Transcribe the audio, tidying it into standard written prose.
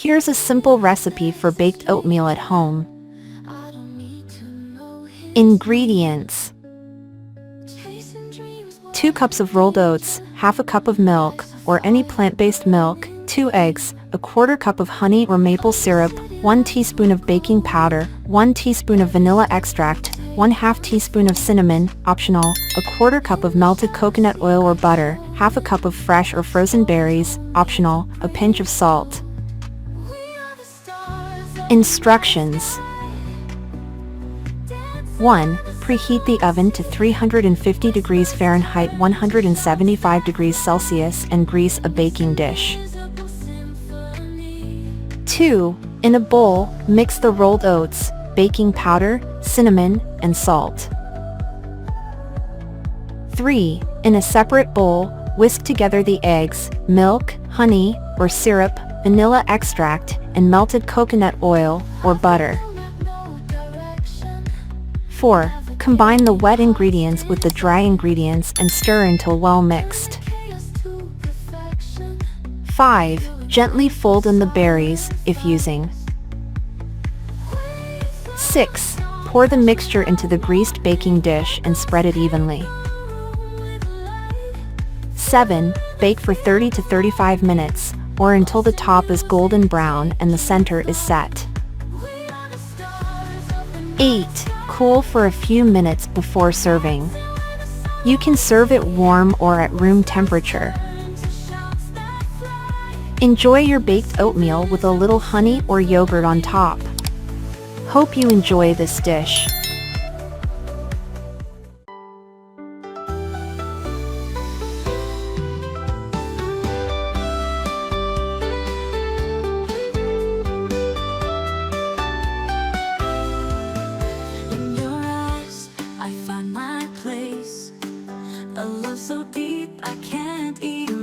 Here's a simple recipe for baked oatmeal at home. Ingredients: 2 cups of rolled oats, half a cup of milk, or any plant-based milk, 2 eggs, a quarter cup of honey or maple syrup, 1 teaspoon of baking powder, 1 teaspoon of vanilla extract, 1/2 teaspoon of cinnamon, optional, a quarter cup of melted coconut oil or butter, half a cup of fresh or frozen berries, optional, a pinch of salt. Instructions: 1. Preheat the oven to 350 degrees Fahrenheit 175 degrees Celsius and grease a baking dish. 2. In a bowl, mix the rolled oats, baking powder, cinnamon, and salt. 3. In a separate bowl, whisk together the eggs, milk, honey, or syrup, vanilla extract, and melted coconut oil, or butter. 4. Combine the wet ingredients with the dry ingredients and stir until well mixed. 5. Gently fold in the berries, if using. 6. Pour the mixture into the greased baking dish and spread it evenly. 7. Bake for 30 to 35 minutes, or until the top is golden brown and the center is set. 8. Cool for a few minutes before serving. You can serve it warm or at room temperature. Enjoy your baked oatmeal with a little honey or yogurt on top. Hope you enjoy this dish. In your eyes, I find my place. A love so deep I can't erase.